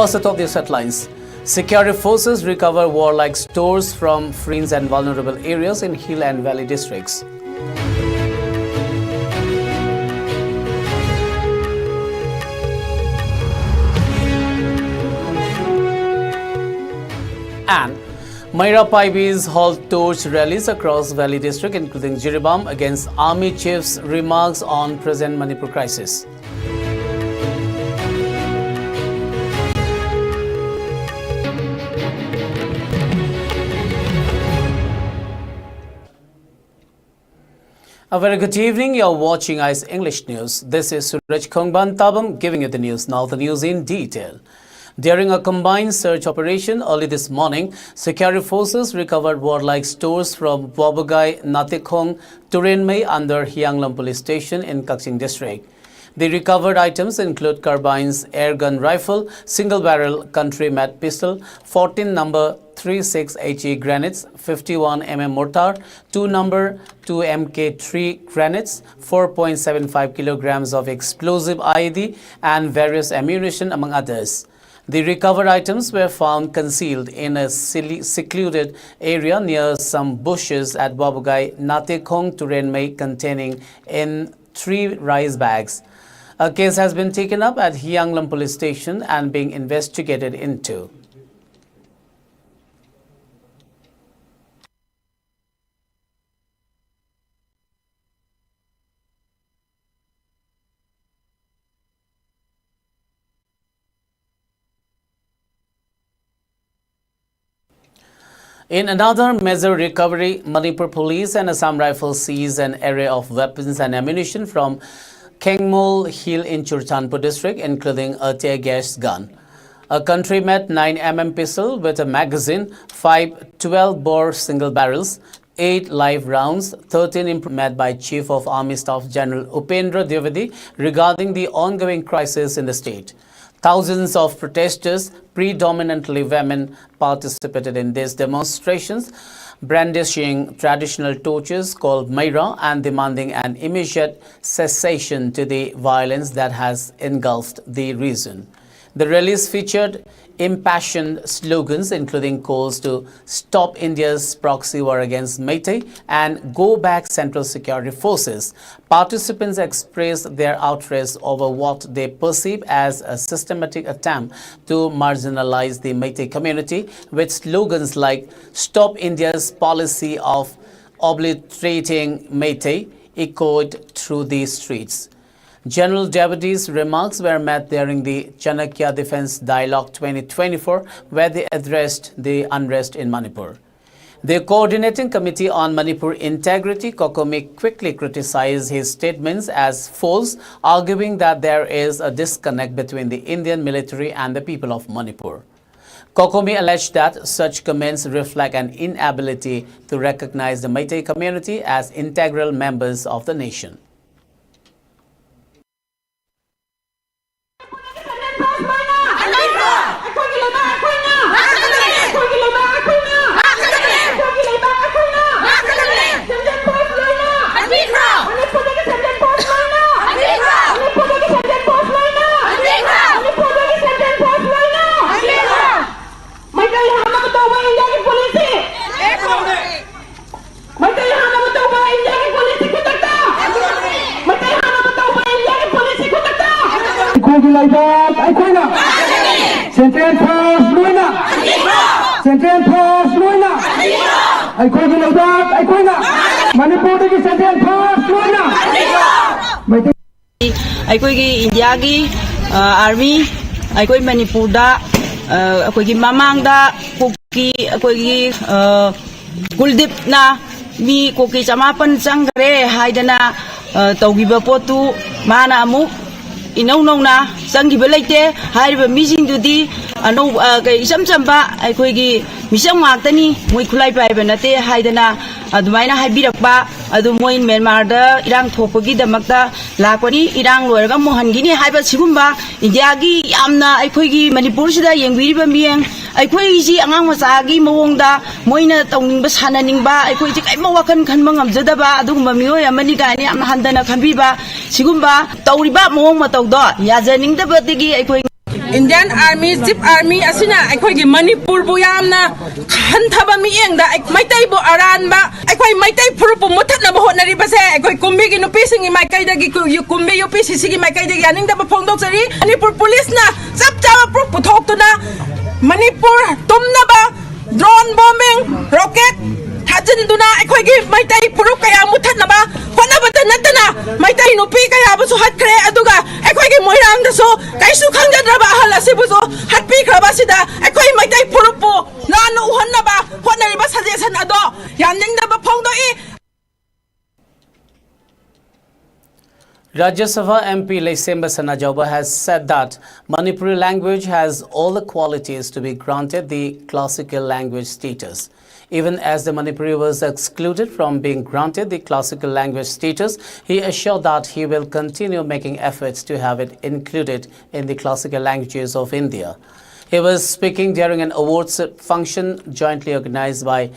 First, atop these headlines. Security forces recover warlike stores from fringe and vulnerable areas in hill and valley districts. And Maira Paibis hold torch rallies across Valley District, including Jiribam, against Army Chief's remarks on present Manipur crisis. A very good evening. You're watching ICE English News. This is Suraj Khongban Tabam giving you the news. Now the news in detail. During a combined search operation early this morning, security forces recovered warlike stores from Wabugai, Natekhong, Turenmei under Hyanglam Police Station in Kaching District. The recovered items include carbines, airgun rifle, single-barrel country-made pistol, 14 number 36 HE grenades, 51 mm mortar, 2 number 2 MK3 grenades, 4.75 kilograms of explosive IED, and various ammunition, among others. The recovered items were found concealed in a secluded area near some bushes at Wabugai, Natekhong, Turenmei, containing in 3 rice bags. A case has been taken up at Hyanglam Police Station and being investigated into. In another major recovery, Manipur Police and Assam Rifles seized an array of weapons and ammunition from Kengmol Hill in Churchanpur district, including a tear gas gun, a country-made 9 mm pistol with a magazine, 5 12-bore single barrels, 8 live rounds, 13 made by Chief of Army Staff General Upendra Dwivedi regarding the ongoing crisis in the state. Thousands of protesters, predominantly women, participated in these demonstrations, brandishing traditional torches called Maira and demanding an immediate cessation to the violence that has engulfed the region. The rallies featured impassioned slogans including calls to stop India's proxy war against Meitei and go back Central Security Forces. Participants expressed their outrage over what they perceive as a systematic attempt to marginalize the Meitei community, with slogans like stop India's policy of obliterating Meitei echoed through the streets. General Dwivedi's remarks were made during the Chanakya Defense Dialogue 2024, where they addressed the unrest in Manipur. The Coordinating Committee on Manipur Integrity, COCOMI, quickly criticized his statements as false, arguing that there is a disconnect between the Indian military and the people of Manipur. COCOMI alleged that such comments reflect an inability to recognize the Meitei community as integral members of the nation. Central Force Luina! Central Force Luina! I call you like that! I call you! Manipur ki Central Force Luina! I call you India ki Army. I call you Manipur da. I call you Mamang da. Kuki. I call you Kuldip na. Mi kuki Chamapan Sangre. Haidana Togiba Potu Mana Amuk. Inong na sangi belaite hariba meeting dudi ano kai samsamba aikoigi misang maktani moi khulai paiba nate haidana adumaina haibirakba adu moi Myanmar da irang thopagi damakta lakoni irang loiraga mohangini haiba sigumba India gi yamna aikoigi Manipur sida yengbiriba mieng aikoigi ji angang masagi mawongda moina tongningba sananingba aikoigi kaima wakan khanma ngamjadaba adugumba mioi amani gani amna handana khanbiba sigumba tawriba mawong matawdo yajaning da batigi aikoi Indian Army, Zip Army, asina, aikoigi Manipur bu yamna hanthaba miengda, maitai bu aranba, aikoi maitai purupu mutat na bahot nari base, aikoi kumbi gi nupi singi maikai dagi kumbi yupi sisi maikai dagi aning da bapongdok sari, Manipur police na sab jawa puruk puthok tu na Manipur tumna ba drone bombing, rocket, hajin duna aikoigi maitai puruk kaya mutat na ba, kona ba tanatana, maitai nupi kaya ba su hat kre aduga, aikoigi moirang da so, kaisu khangja draba hala sibu so, hat pi kraba sida, aikoi maitai puruk pu, lanu uhan na ba, kona riba suggestion ado, yaning da ba pongdok I. Rajya Sabha MP Leisemba Sanajauba has said that Manipuri language has all the qualities to be granted the classical language status. Even as the Manipuri was excluded from being granted the classical language status, he assured that he will continue making efforts to have it included in the classical languages of India. He was speaking during an awards function jointly organized by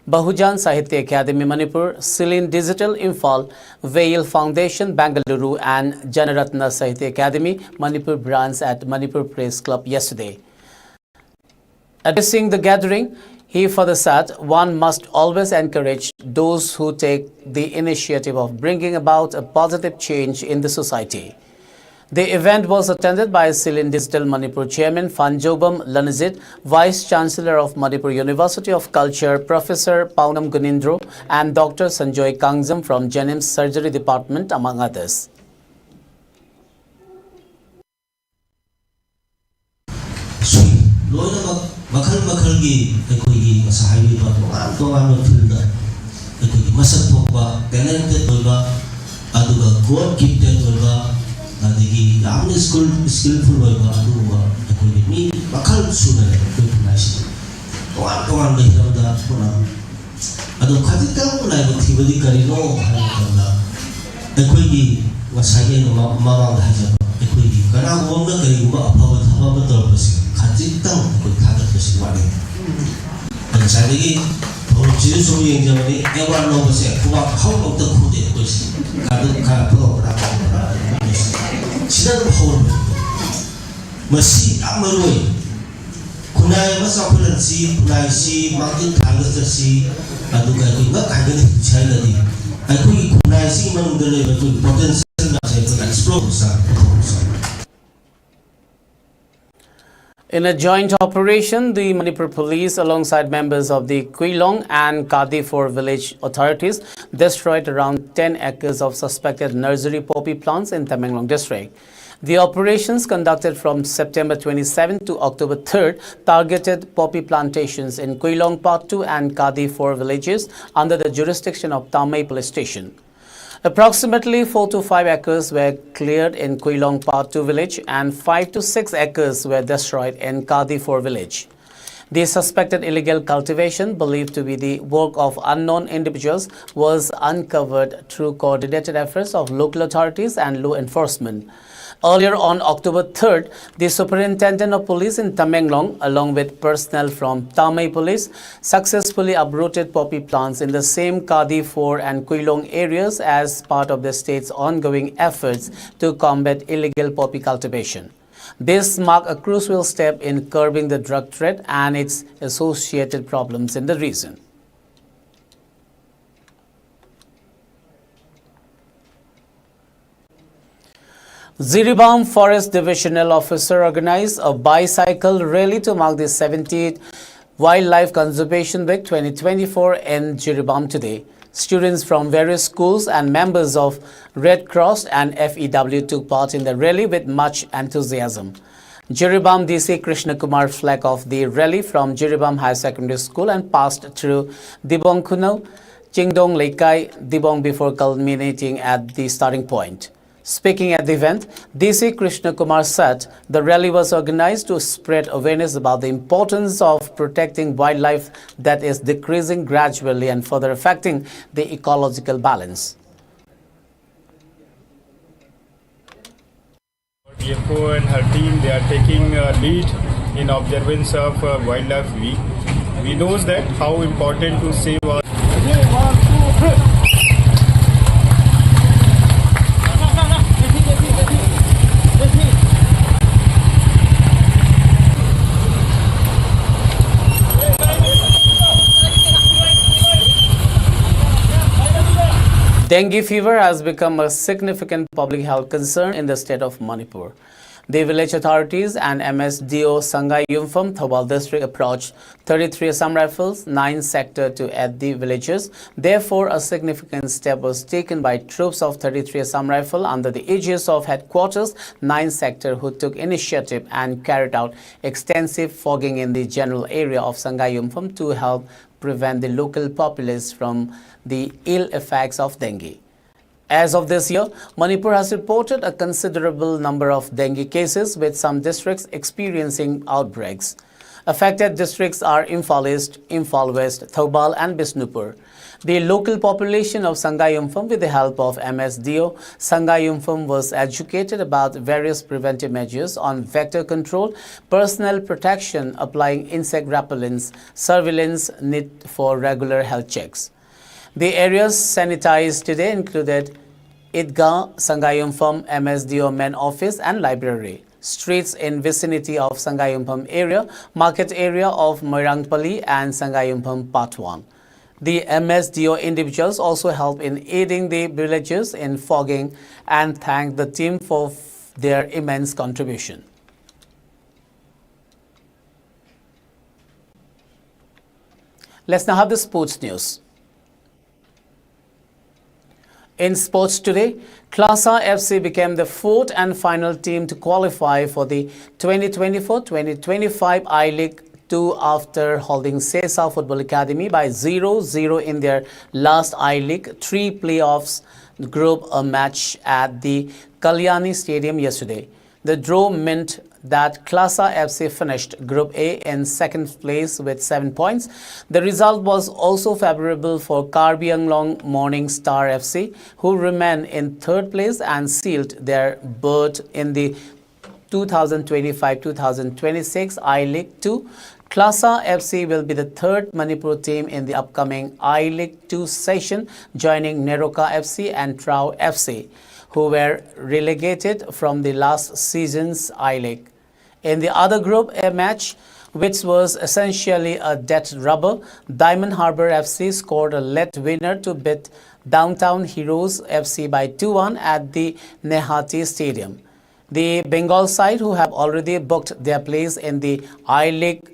Bahujan Sahitya Academy Manipur, Celine Digital Imphal, Veil Foundation Bangalore and Janaratna Sahitya Academy Manipur branch at Manipur Press Club yesterday. Addressing the gathering, he further said one must always encourage those who take the initiative of bringing about a positive change in the society. The event was attended by Celine Digital Manipur Chairman Fanjobam Lanazit, Vice Chancellor of Manipur University of Culture, Professor Paunam Gunindro, and Dr. Sanjoy Kangzam from Jennings Surgery Department, among others. adigi amni skillful oiba aduwa ekoi mi bakal suna recognize toan le da puna adu khajita ulai ba thibadi karino haikala ekoi gi wasage no mama da haja ekoi gi kana gomna kari ba aphawa thaba ba tor basi khajita ekoi khada basi wale an sadigi thor jiru so yeng jamani ewa no basi kuba how no ta khude ekoi kadu ka pho pra Sinan power masih amaroi kunai masa kulansi kunai si makin kagas tersi adu kai kui nggak kagas cai lagi aku kunai si manunggalai betul potensial nak saya explore besar. In a joint operation, the Manipur Police, alongside members of the Kuilong and Kadipur village authorities, destroyed around 10 acres of suspected nursery poppy plants in Tamenglong district. The operations, conducted from September 27 to October 3rd, targeted poppy plantations in Kuilong Part 2 and Kadipur villages under the jurisdiction of Tamai Police Station. Approximately 4 to 5 acres were cleared in Kuilong Part 2 village and 5 to 6 acres were destroyed in Kadipur village. The suspected illegal cultivation, believed to be the work of unknown individuals, was uncovered through coordinated efforts of local authorities and law enforcement. Earlier on October 3rd, the Superintendent of Police in Tamenglong, along with personnel from Tamai Police, successfully uprooted poppy plants in the same Kadipur and Kuilong areas as part of the state's ongoing efforts to combat illegal poppy cultivation. This marked a crucial step in curbing the drug trade and its associated problems in the region. Jiribam Forest Divisional Officer organized a bicycle rally to mark the 70th Wildlife Conservation Week 2024 in Jiribam today. Students from various schools and members of Red Cross and FEW took part in the rally with much enthusiasm. Jiribam DC Krishna Kumar flagged off the rally from Jiribam High Secondary School and passed through Dibong Kuno, Chingdong Leikai, Dibong before culminating at the starting point. Speaking at the event, DC Krishna Kumar said the rally was organized to spread awareness about the importance of protecting wildlife that is decreasing gradually and further affecting the ecological balance. DFO and her team, they are taking lead in observance of Wildlife Week. We know that how important to save our Dengue fever has become a significant public health concern in the state of Manipur. The village authorities and MSDO Sangai Yumpham Thobal district approached 33 Assam Rifles, 9 sector to aid the villages. Therefore, a significant step was taken by troops of 33 Assam Rifle under the aegis of headquarters 9 sector, who took initiative and carried out extensive fogging in the general area of Sangai Yumpham to help prevent the local populace from the ill effects of dengue. As of this year, Manipur has reported a considerable number of dengue cases, with some districts experiencing outbreaks. Affected districts are Imphal East, Imphal West, Thobal and Bishnupur. The local population of Sangai Yumpham, with the help of MSDO, Sangai Yumpham was educated about various preventive measures on vector control, personal protection, applying insect repellents, surveillance need for regular health checks. The areas sanitized today included Idgah, Sangai Yumpham, MSDO main office and library, streets in vicinity of Sangai Yumpham area, market area of Moirangpally and Sangai Yumpham Part 1. The MSDO individuals also help in aiding the villagers in fogging and thank the team for their immense contribution. Let's now have the sports news. In sports today, Klasa FC became the fourth and final team to qualify for the 2024-2025 I-League 2 after holding Sesa Football Academy by 0-0 in their last I-League 3 playoffs group match at the Kalyani Stadium yesterday. The draw meant that Klasa FC finished Group A in second place with 7 points. The result was also favorable for Karbi Anglong Morning Star FC, who remain in third place and sealed their berth in the 2025-2026 I-League 2. Klasa FC will be the third Manipur team in the upcoming I-League 2 session, joining Neroka FC and Trau FC, who were relegated from the last season's I-League. In the other group A match, which was essentially a death rubber, Diamond Harbour FC scored a late winner to beat Downtown Heroes FC by 2-1 at the Nehati Stadium. The Bengal side, who have already booked their place in the I-League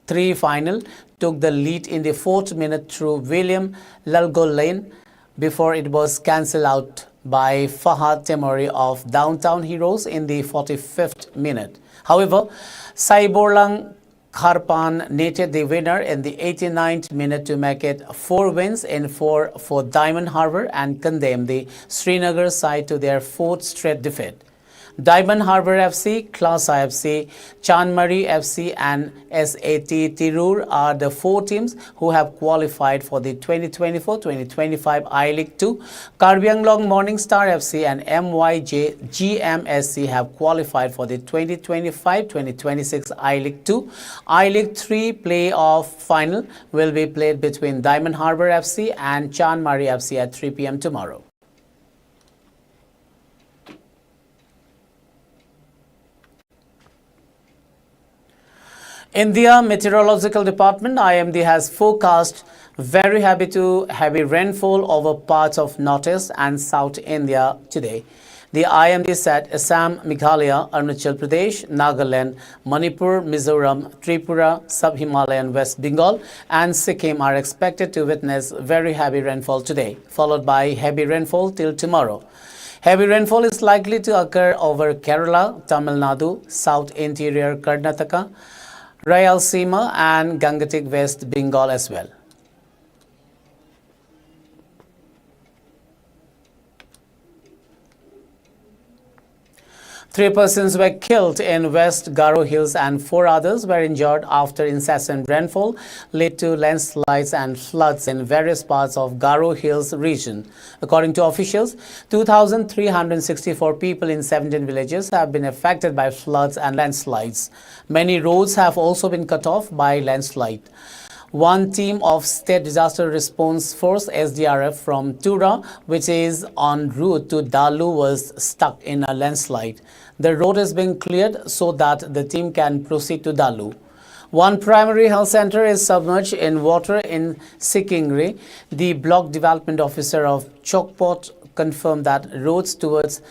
3 final, took the lead in the 4th minute through William Lalgolain before it was cancelled out by Fahad Temori of Downtown Heroes in the 45th minute. However, Saiborlang Kharpan netted the winner in the 89th minute to make it 4 wins in 4 for Diamond Harbour and condemn the Srinagar side to their 4th straight defeat. Diamond Harbour FC, Klasa FC, Chanmari FC and SAT Tirur are the 4 teams who have qualified for the 2024-2025 I-League 2. Karbi Anglong Morning Star FC and MYJ GMSC have qualified for the 2025-2026 I-League 2. I-League 3 playoff final will be played between Diamond Harbour FC and Chanmari FC at 3 p.m. tomorrow. India Meteorological Department IMD has forecast very heavy to heavy rainfall over parts of Northeast and South India today. The IMD said Assam, Meghalaya, Arunachal Pradesh, Nagaland, Manipur, Mizoram, Tripura, Sub-Himalayan West Bengal and Sikkim are expected to witness very heavy rainfall today, followed by heavy rainfall till tomorrow. Heavy rainfall is likely to occur over Kerala, Tamil Nadu, South Interior Karnataka, Rayalaseema and Gangetic West Bengal as well. 3 persons were killed in West Garo Hills and 4 others were injured after incessant rainfall led to landslides and floods in various parts of Garo Hills region. According to officials, 2,364 people in 17 villages have been affected by floods and landslides. Many roads have also been cut off by landslide. One team of State Disaster Response Force SDRF from Tura, which is en route to Dalu, was stuck in a landslide. The road is being cleared so that the team can proceed to Dalu. One primary health center is submerged in water in Sikingri. The block development officer of Chokpot confirmed that roads towards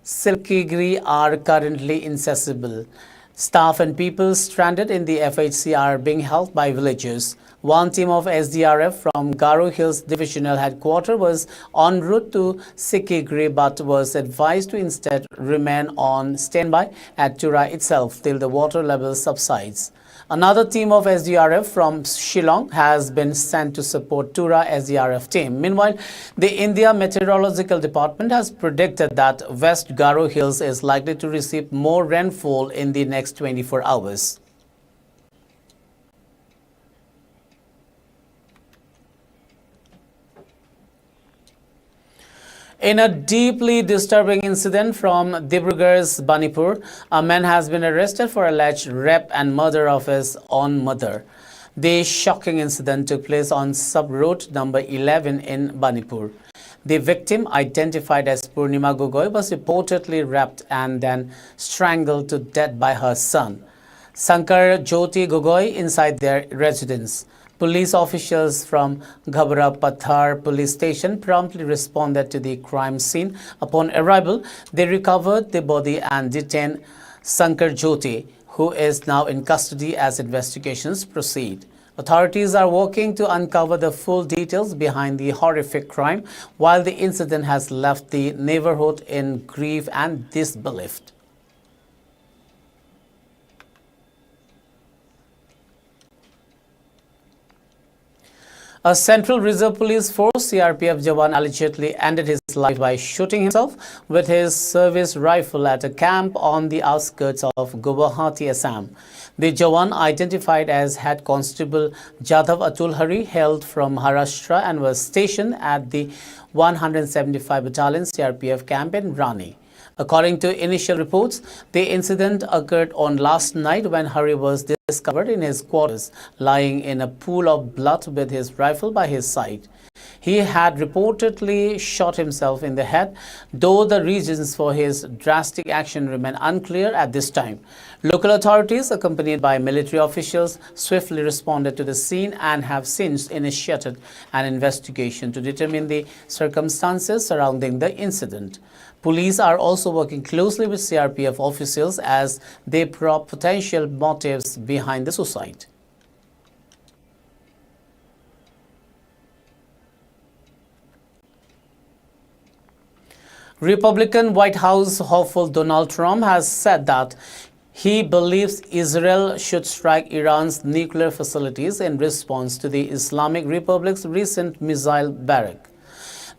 Silkigri are currently inaccessible. Staff and people stranded in the FHC are being helped by villagers. One team of SDRF from Garo Hills Divisional Headquarters was en route to Sikigri but was advised to instead remain on standby at Tura itself till the water level subsides. Another team of SDRF from Shillong has been sent to support Tura SDRF team. Meanwhile, the India Meteorological Department has predicted that West Garo Hills is likely to receive more rainfall in the next 24 hours. In a deeply disturbing incident from Dibrugarh's Banipur, a man has been arrested for alleged rape and murder of his own mother. The shocking incident took place on sub-road number 11 in Banipur. The victim, identified as Purnima Gogoi, was reportedly raped and then strangled to death by her son, Sankar Jyoti Gogoi, inside their residence. Police officials from Ghabra Pathar police station promptly responded to the crime scene. Upon arrival, they recovered the body and detained Sankar Jyoti, who is now in custody as investigations proceed. Authorities are working to uncover the full details behind the horrific crime, while the incident has left the neighborhood in grief and disbelief. A Central Reserve Police Force CRPF Jawan allegedly ended his life by shooting himself with his service rifle at a camp on the outskirts of Guwahati, Assam. The Jawan, identified as Head Constable Jadhav Atul Hari, hailed from Maharashtra and was stationed at the 175 Battalion CRPF camp in Rani. According to initial reports, the incident occurred on last night when Hari was discovered in his quarters, lying in a pool of blood with his rifle by his side. He had reportedly shot himself in the head, though the reasons for his drastic action remain unclear at this time. Local authorities, accompanied by military officials, swiftly responded to the scene and have since initiated an investigation to determine the circumstances surrounding the incident. Police are also working closely with CRPF officials as they probe potential motives behind the suicide. Republican White House hopeful Donald Trump has said that he believes Israel should strike Iran's nuclear facilities in response to the Islamic Republic's recent missile barrage.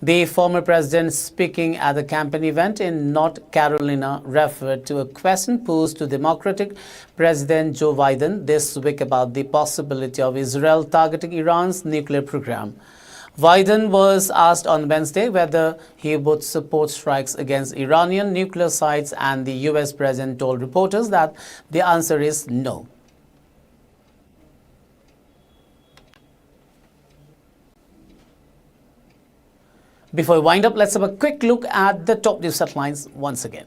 The former president, speaking at the campaign event in North Carolina, referred to a question posed to Democratic President Joe Biden this week about the possibility of Israel targeting Iran's nuclear program. Biden was asked on Wednesday whether he would support strikes against Iranian nuclear sites, and the U.S. president told reporters that the answer is no. Before we wind up, let's have a quick look at the top news headlines once again.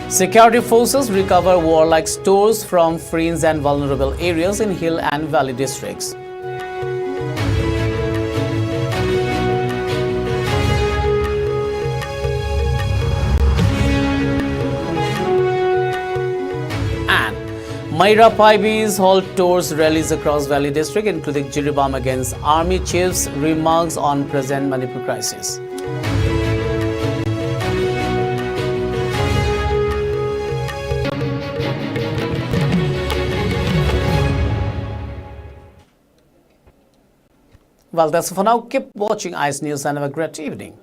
Security forces recover warlike stores from fringe and vulnerable areas in hill and valley districts. Maira Paibi's hold tours rallies across Valley District, including Jiribam against Army Chief's remarks on present Manipur crisis. Well, that's it for now. Keep watching ICE News and have a great evening.